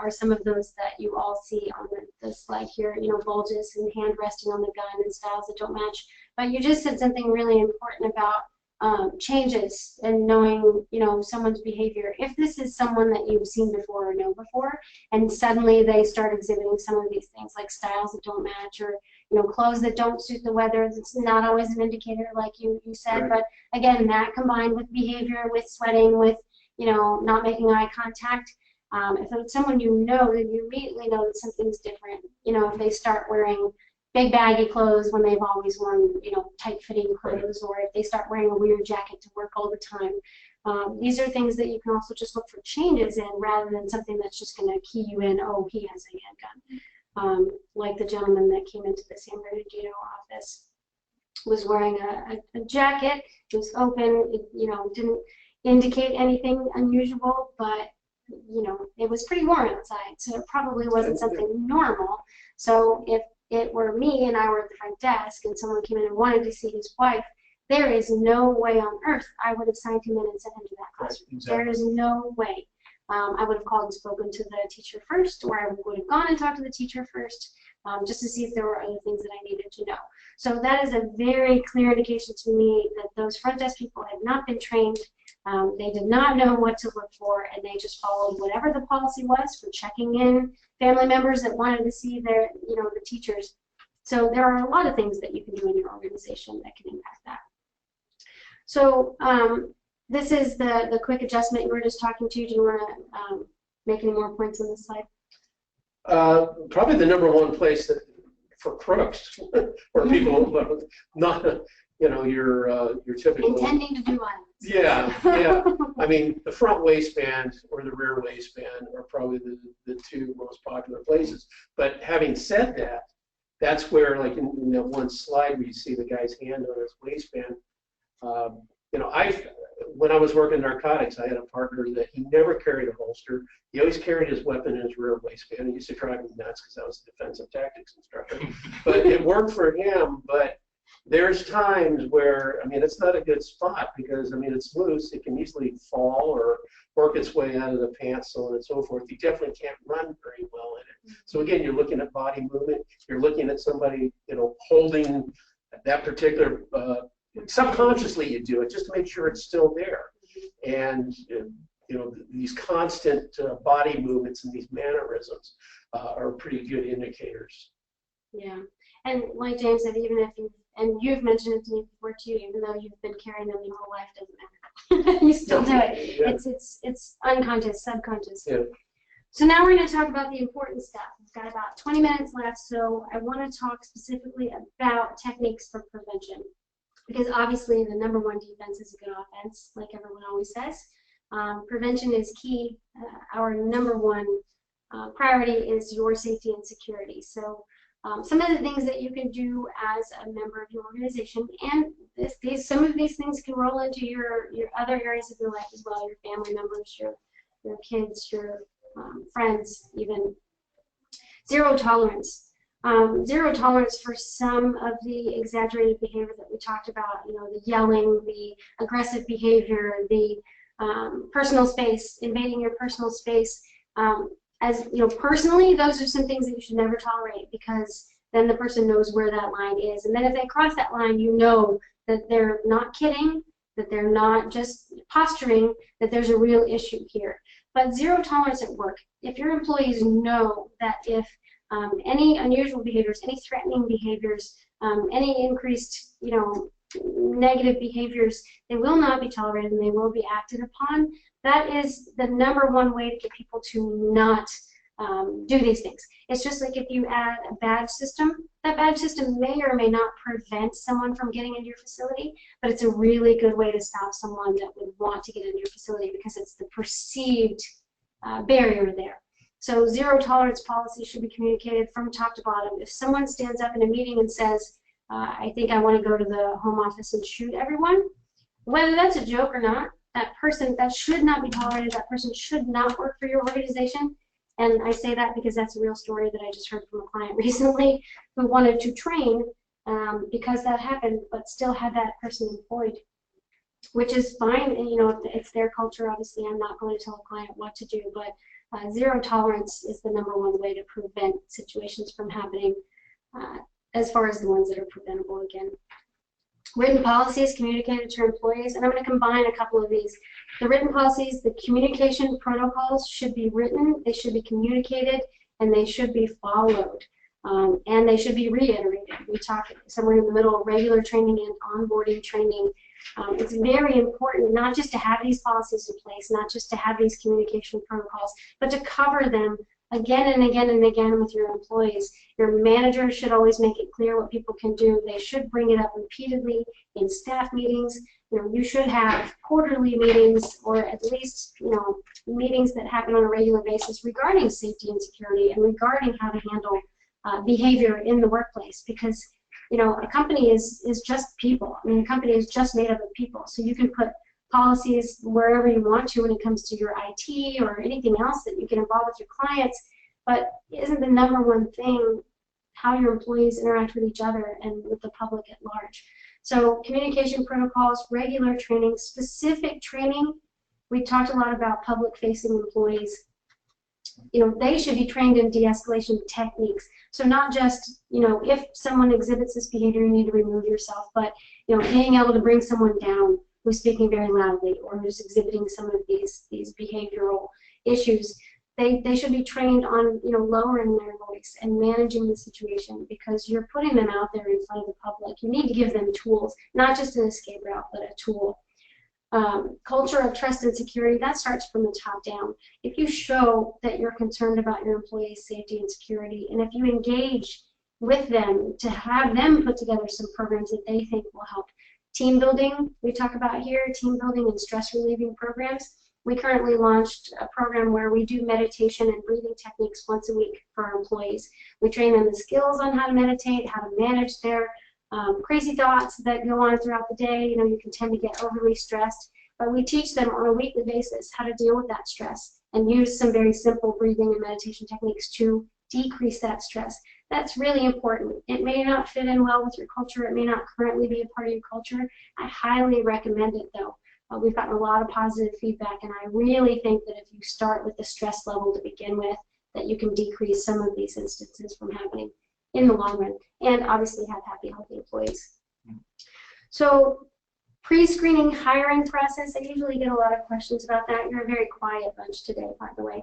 are some of those that you all see on the slide here, bulges and hand resting on the gun and styles that don't match. But you just said something really important about changes and knowing, someone's behavior. If this is someone that you've seen before or know before, and suddenly they start exhibiting some of these things like styles that don't match or, clothes that don't suit the weather, it's not always an indicator like you said. Right. But again, that combined with behavior, with sweating, with, not making eye contact, if it's someone then you immediately know that something's different. If they start wearing big baggy clothes when they've always worn, tight-fitting clothes, or if they start wearing a weird jacket to work all the time. These are things that you can also just look for changes in rather than something that's just going to key you in, oh, he has a handgun. Like the gentleman that came into the San Bernardino office was wearing a jacket. It was open. It, didn't indicate anything unusual, but it was pretty warm outside, so it probably wasn't something normal. So if it were me and I were at the front desk and someone came in and wanted to see his wife, there is no way on earth I would have signed him in and sent him to that classroom. Right, exactly. There is no way. I would have called and spoken to the teacher first, or I would have gone and talked to the teacher first, just to see if there were other things that I needed to know. So that is a very clear indication to me that those front desk people had not been trained. They did not know what to look for, and they just followed whatever the policy was for checking in family members that wanted to see their, the teachers. So there are a lot of things that you can do in your organization that can impact that. So this is the quick adjustment you were just talking to. Do you want to make any more points on this slide? Probably the number one place that for crooks or people not, your typical intending to do violence. Yeah, yeah. I mean, the front waistband or the rear waistband are probably the two most popular places. But having said that, that's where, like in that one slide where you see the guy's hand on his waistband, when I was working narcotics, I had a partner that he never carried a holster. He always carried his weapon in his rear waistband. It used to drive me nuts because I was a defensive tactics instructor. But it worked for him. But there's times where, it's not a good spot because, it's loose. It can easily fall or work its way out of the pants, so on and so forth. You definitely can't run very well in it. So again, you're looking at body movement. You're looking at somebody, holding that particular, subconsciously you do it just to make sure it's still there. And, these constant body movements and these mannerisms are pretty good indicators. Yeah. And like James said, even if you've mentioned it to me before too, even though you've been carrying them your whole life, doesn't matter. You still do it. Yeah. It's unconscious, subconscious. Yeah. So now we're going to talk about the important stuff. We've got about 20 minutes left, so I want to talk specifically about techniques for prevention. Because obviously the number one defense is a good offense, like everyone always says. Prevention is key. Our number one priority is your safety and security. So some of the things that you can do as a member of your organization, and some of these things can roll into your other areas of your life as well, your family members, your kids, your friends, even. Zero tolerance. Zero tolerance for some of the exaggerated behavior that we talked about, the yelling, the aggressive behavior, the personal space, invading your personal space. Personally, those are some things that you should never tolerate because then the person knows where that line is. And then if they cross that line, you know that they're not kidding, that they're not just posturing, that there's a real issue here. But zero tolerance at work. If your employees know that if any unusual behaviors, any threatening behaviors, any increased, negative behaviors, they will not be tolerated and they will be acted upon. That is the number one way to get people to not do these things. It's just like if you add a badge system, that badge system may or may not prevent someone from getting into your facility, but it's a really good way to stop someone that would want to get into your facility because it's the perceived barrier there. So zero tolerance policy should be communicated from top to bottom. If someone stands up in a meeting and says, I think I want to go to the home office and shoot everyone, whether that's a joke or not, that should not be tolerated. That person should not work for your organization. And I say that because that's a real story that I just heard from a client recently who wanted to train because that happened, but still had that person employed, which is fine. And, if it's their culture, obviously I'm not going to tell a client what to do, but Zero tolerance is the #1 way to prevent situations from happening, as far as the ones that are preventable again. Written policies communicated to employees, and I'm going to combine a couple of these. The written policies, the communication protocols should be written, they should be communicated, and they should be followed. And they should be reiterated. We talk somewhere in the middle of regular training and onboarding training. It's very important not just to have these policies in place, not just to have these communication protocols, but to cover them again and again and again with your employees. Your manager should always make it clear what people can do. They should bring it up repeatedly in staff meetings. You should have quarterly meetings, or at least meetings that happen on a regular basis regarding safety and security and regarding how to handle behavior in the workplace, because a company is just people. I mean, a company is just made up of people, so you can put policies wherever you want to when it comes to your IT or anything else that you can involve with your clients, but isn't the #1 thing how your employees interact with each other and with the public at large? So communication protocols, regular training, specific training. We talked a lot about public-facing employees. They should be trained in de-escalation techniques. So not just, if someone exhibits this behavior, you need to remove yourself, but, being able to bring someone down who's speaking very loudly or who's exhibiting some of these behavioral issues. They should be trained on, lowering their voice and managing the situation, because you're putting them out there in front of the public. You need to give them tools, not just an escape route, but a tool. Culture of trust and security, that starts from the top down. If you show that you're concerned about your employees' safety and security, and if you engage with them to have them put together some programs that they think will help. Team building, we talk about here, team building and stress relieving programs. We currently launched a program where we do meditation and breathing techniques once a week for our employees. We train them the skills on how to meditate, how to manage their crazy thoughts that go on throughout the day. You can tend to get overly stressed, but we teach them on a weekly basis how to deal with that stress and use some very simple breathing and meditation techniques to decrease that stress. That's really important. It may not fit in well with your culture. It may not currently be a part of your culture. I highly recommend it, though. We've gotten a lot of positive feedback, and I really think that if you start with the stress level to begin with, that you can decrease some of these instances from happening in the long run, and obviously have happy, healthy employees. So, pre-screening hiring process, I usually get a lot of questions about that. You're a very quiet bunch today, by the way.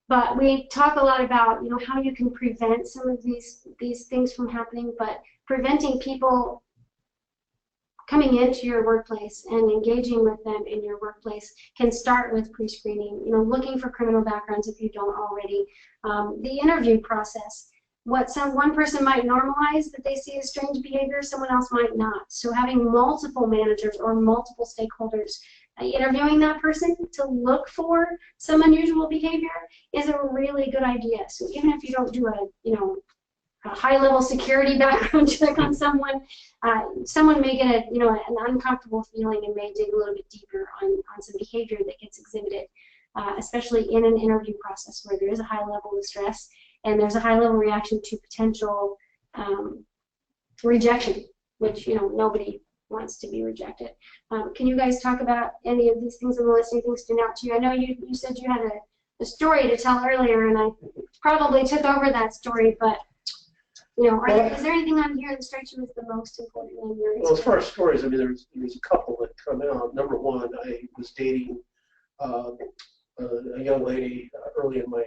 But we talk a lot about, how you can prevent some of these things from happening, but preventing people coming into your workplace and engaging with them in your workplace can start with pre-screening, looking for criminal backgrounds if you don't already. The interview process, what one person might normalize that they see as strange behavior, someone else might not. So having multiple managers or multiple stakeholders interviewing that person to look for some unusual behavior is a really good idea. So even if you don't do a high-level security background check on someone, someone may get an uncomfortable feeling and may dig a little bit deeper on some behavior that gets exhibited, especially in an interview process where there is a high level of stress and there's a high level reaction to potential rejection, which nobody wants to be rejected. Can you guys talk about any of these things on the list? Anything stand out to you? I know you said you had a story to tell earlier, and I probably took over that story, but is there anything on here that strikes you as the most important in your experience? Well, as far as stories, there's a couple that come out. Number one, I was dating a young lady early in my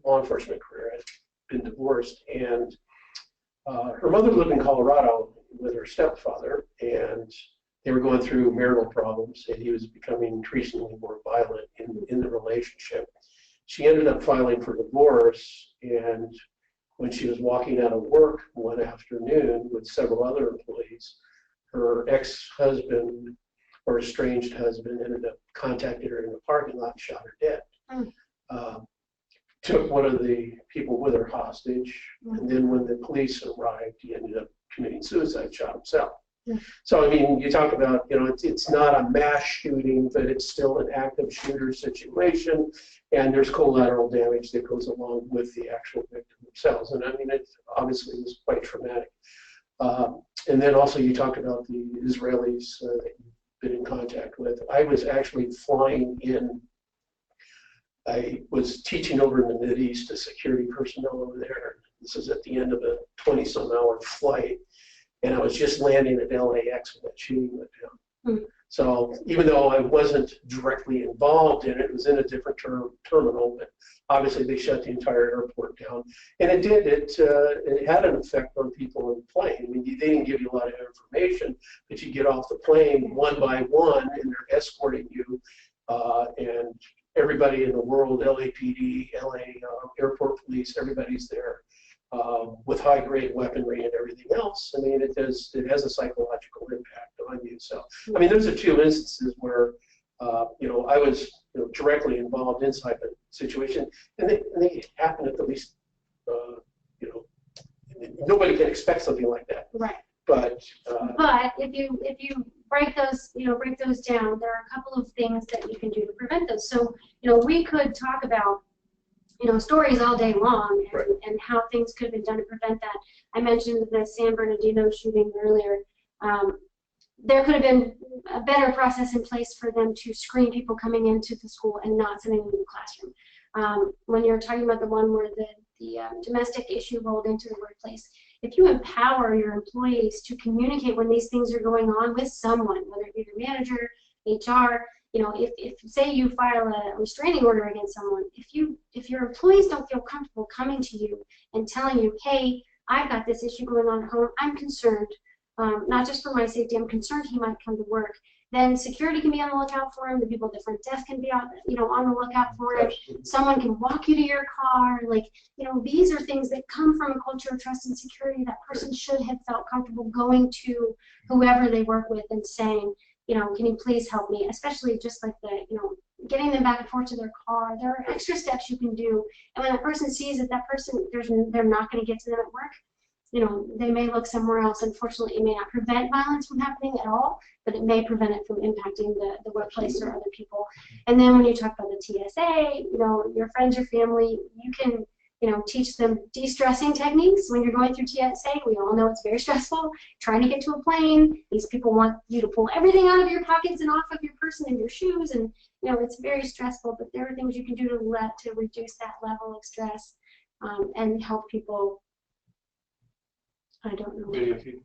law enforcement career. I'd been divorced, and her mother lived in Colorado with her stepfather, and they were going through marital problems, and he was becoming increasingly more violent in the relationship. She ended up filing for divorce, and when she was walking out of work one afternoon with several other employees, her ex-husband or estranged husband ended up contacting her in the parking lot and shot her dead. Took one of the people with her hostage, and then when the police arrived, he ended up committing suicide, shot himself. So, you talk about, it's not a mass shooting, but it's still an active shooter situation, and there's collateral damage that goes along with the actual victim themselves. And it obviously was quite traumatic. And then also you talked about the Israelis that you've been in contact with. I was actually flying in I was teaching over in the Mideast to security personnel over there. This is at the end of a 20-some hour flight, and I was just landing at LAX when that shooting went down. So even though I wasn't directly involved in it, it was in a different terminal, but obviously they shut the entire airport down. And it did, it had an effect on people in the plane. I mean, they didn't give you a lot of information, but you get off the plane one by one, and they're escorting you, and everybody in the world, LAPD, LA airport police, everybody's there with high-grade weaponry and everything else. I mean, it has a psychological impact on you. So, I mean, those are two instances where, you know, I was directly involved inside the situation, and they happen at the least, you know, nobody can expect something like that. Right. But if you break those down, there are a couple of things that you can do to prevent those. So, you know, we could talk about, you know, stories all day long, and, right. and how things could have been done to prevent that. I mentioned the San Bernardino shooting earlier. There could have been a better process in place for them to screen people coming into the school and not sending them to the classroom. When you're talking about the one where the domestic issue rolled into the workplace, if you empower your employees to communicate when these things are going on with someone, whether it be your manager, HR, you know, if say you file a restraining order against someone, if your employees don't feel comfortable coming to you and telling you, hey, I've got this issue going on at home, I'm concerned, not just for my safety, I'm concerned he might come to work, then security can be on the lookout for him, the people at the front desk can be on the lookout for him, someone can walk you to your car, like, you know, these are things that come from a culture of trust and security. That person should have felt comfortable going to whoever they work with and saying, you know, can you please help me, especially just like you know, getting them back and forth to their car. There are extra steps you can do, and when that person sees that person, they're not going to get to them at work, you know, they may look somewhere else. Unfortunately, it may not prevent violence from happening at all, but it may prevent it from impacting the workplace or other people. And then when you talk about the TSA, you know, your friends, your family, you can, you know, teach them de-stressing techniques. When you're going through TSA, we all know it's very stressful. Trying to get to a plane, these people want you to pull everything out of your pockets and off of your person and your shoes, and you know, it's very stressful. But there are things you can do to reduce that level of stress and help people. I don't know. Video feed.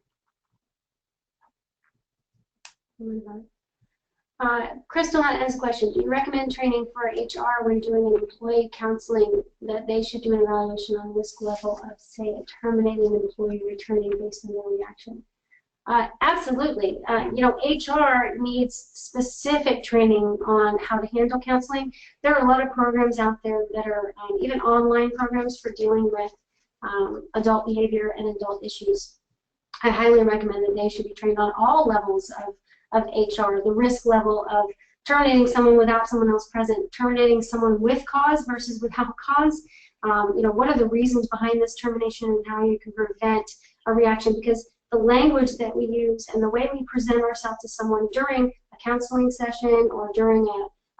Crystal has a question. Do you recommend training for HR when doing an employee counseling that they should do an evaluation on risk level of, say, a terminated employee returning based on their reaction? Absolutely. You know, HR needs specific training on how to handle counseling. There are a lot of programs out there that are even online programs for dealing with adult behavior and adult issues. I highly recommend that they should be trained on all levels of HR, the risk level of terminating someone without someone else present, terminating someone with cause versus without cause. You know, what are the reasons behind this termination and how you can prevent a reaction? Because the language that we use and the way we present ourselves to someone during a counseling session or during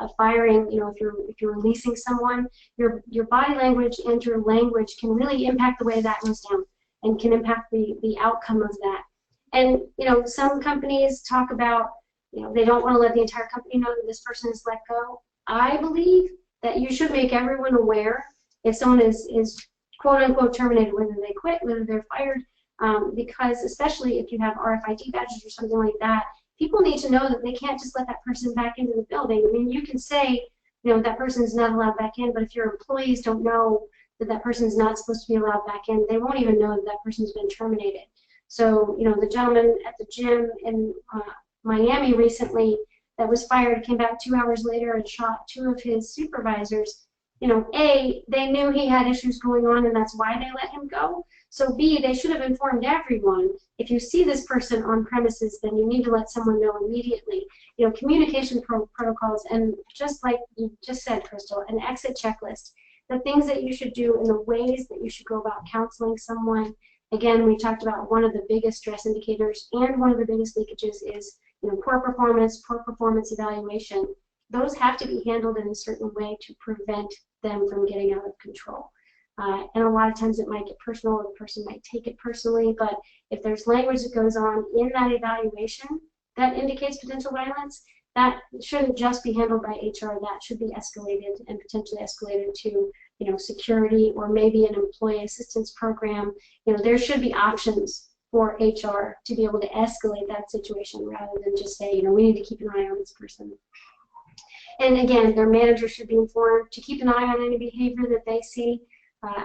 a firing, you know, if you're releasing someone, your body language and your language can really impact the way that goes down and can impact the outcome of that. And, you know, some companies talk about, you know, they don't want to let the entire company know that this person is let go. I believe that you should make everyone aware if someone is quote unquote terminated, whether they quit, whether they're fired, because especially if you have RFID badges or something like that, people need to know that they can't just let that person back into the building. I mean, you can say, you know, that person is not allowed back in, but if your employees don't know that that person is not supposed to be allowed back in, they won't even know that that person's been terminated. So, you know, the gentleman at the gym in Miami recently that was fired came back 2 hours later and shot 2 of his supervisors. You know, A, they knew he had issues going on and that's why they let him go. So B, they should have informed everyone. If you see this person on premises, then you need to let someone know immediately. You know, communication protocols, and just like you just said, Crystal, an exit checklist. The things that you should do and the ways that you should go about counseling someone. Again, we talked about one of the biggest stress indicators and one of the biggest leakages is, you know, poor performance evaluation. Those have to be handled in a certain way to prevent them from getting out of control. And a lot of times it might get personal, or the person might take it personally, but if there's language that goes on in that evaluation that indicates potential violence, that shouldn't just be handled by HR. That should be escalated and potentially escalated to, security or maybe an employee assistance program. There should be options for HR to be able to escalate that situation rather than just say, we need to keep an eye on this person. And again, their manager should be informed to keep an eye on any behavior that they see.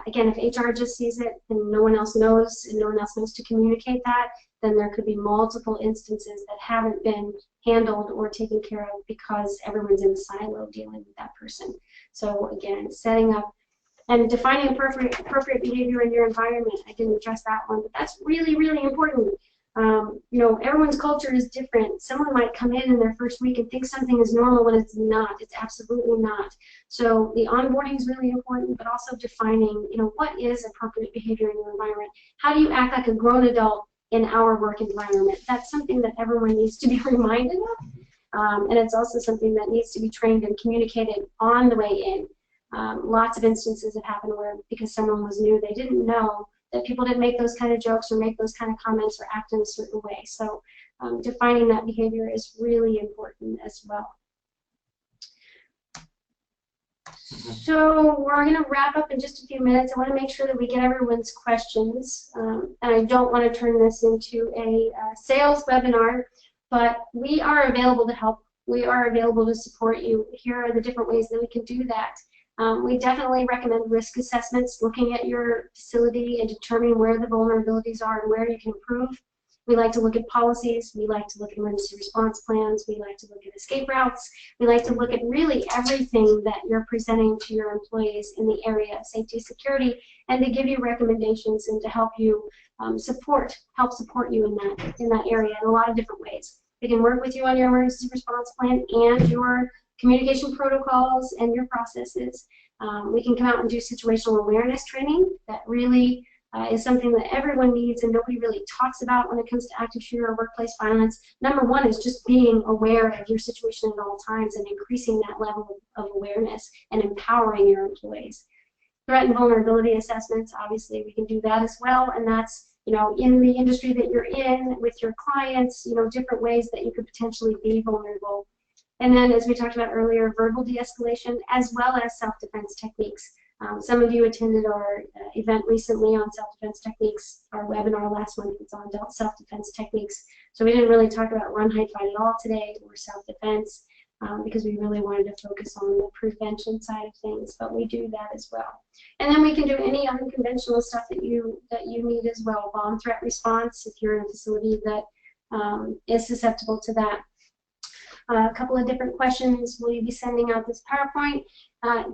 Again, if HR just sees it and no one else knows, and no one else knows to communicate that, then there could be multiple instances that haven't been handled or taken care of because everyone's in a silo dealing with that person. So again, setting up and defining appropriate behavior in your environment. I didn't address that one, but that's really, really important. Everyone's culture is different. Someone might come in their first week and think something is normal when it's not. It's absolutely not. So the onboarding is really important, but also defining, what is appropriate behavior in your environment? How do you act like a grown adult in our work environment? That's something that everyone needs to be reminded of, and it's also something that needs to be trained and communicated on the way in. Lots of instances have happened where, because someone was new, they didn't know that people didn't make those kind of jokes or make those kind of comments or act in a certain way. So defining that behavior is really important as well. So we're going to wrap up in just a few minutes. I want to make sure that we get everyone's questions. And I don't want to turn this into a sales webinar, but we are available to help. We are available to support you. Here are the different ways that we can do that. We definitely recommend risk assessments, looking at your facility and determining where the vulnerabilities are and where you can improve. We like to look at policies. We like to look at emergency response plans. We like to look at escape routes. We like to look at really everything that you're presenting to your employees in the area of safety and security, and to give you recommendations and to help you help support you in that area in a lot of different ways. We can work with you on your emergency response plan and your communication protocols and your processes. We can come out and do situational awareness training. That really is something that everyone needs and nobody really talks about when it comes to active shooter or workplace violence. Number one is just being aware of your situation at all times and increasing that level of awareness and empowering your employees. Threat and vulnerability assessments, obviously we can do that as well, and that's in the industry that you're in, with your clients, different ways that you could potentially be vulnerable. And then, as we talked about earlier, verbal de-escalation as well as self-defense techniques. Some of you attended our event recently on self-defense techniques. Our webinar last month was on self-defense techniques. So we didn't really talk about run, hide, fight at all today, or self-defense, because we really wanted to focus on the prevention side of things. But we do that as well. And then we can do any unconventional stuff that you need as well. Bomb threat response, if you're in a facility that is susceptible to that. A couple of different questions. Will you be sending out this PowerPoint?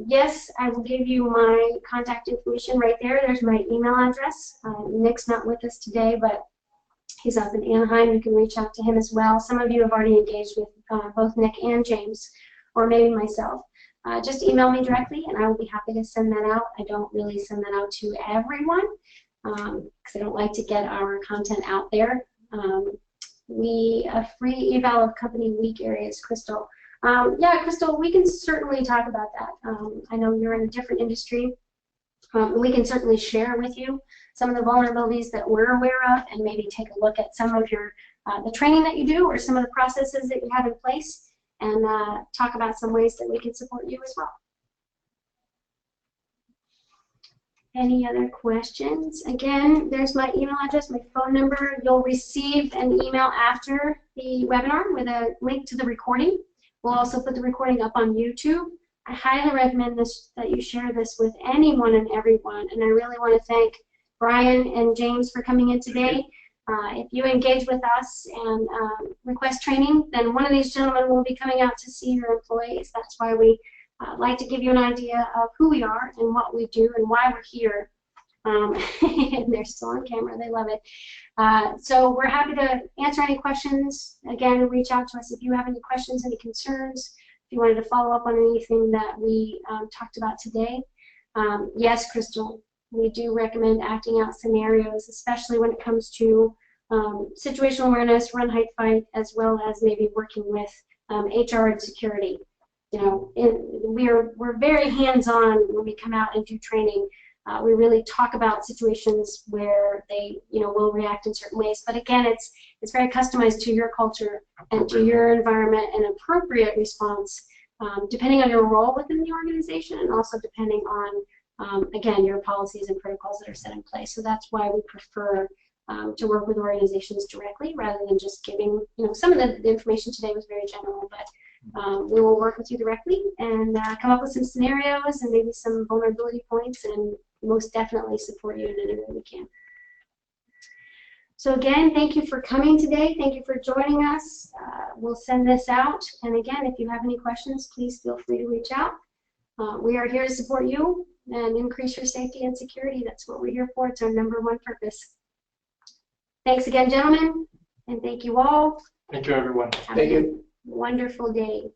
Yes, I will give you my contact information right there. There's my email address. Nick's not with us today, but he's up in Anaheim. You can reach out to him as well. Some of you have already engaged with both Nick and James, or maybe myself. Just email me directly, and I will be happy to send that out. I don't really send that out to everyone because I don't like to get our content out there. A free eval of company weak areas, Crystal. Yeah, Crystal, we can certainly talk about that. I know you're in a different industry. We can certainly share with you some of the vulnerabilities that we're aware of, and maybe take a look at some of your the training that you do, or some of the processes that you have in place, and talk about some ways that we can support you as well. Any other questions? Again, there's my email address, my phone number. You'll receive an email after the webinar with a link to the recording. We'll also put the recording up on YouTube. I highly recommend that you share this with anyone and everyone. And I really want to thank Brian and James for coming in today. If you engage with us and request training, then one of these gentlemen will be coming out to see your employees. That's why we like to give you an idea of who we are and what we do and why we're here. And they're still on camera. They love it. So we're happy to answer any questions. Again, reach out to us if you have any questions, any concerns, if you wanted to follow up on anything that we talked about today. Yes, Crystal, we do recommend acting out scenarios, especially when it comes to situational awareness, run, hide, fight, as well as maybe working with HR and security. We're very hands-on when we come out and do training. We really talk about situations where they, will react in certain ways. But again, it's very customized to your culture and to your environment, and appropriate response depending on your role within the organization, and also depending on, again, your policies and protocols that are set in place. So that's why we prefer to work with organizations directly rather than just giving, some of the information today was very general, but we will work with you directly and come up with some scenarios and maybe some vulnerability points, and most definitely support you in any way we can. So again, thank you for coming today. Thank you for joining us. We'll send this out. And again, if you have any questions, please feel free to reach out. We are here to support you and increase your safety and security. That's what we're here for. It's our #1 purpose. Thanks again, gentlemen, and thank you all. Thank you, everyone. Have a wonderful day.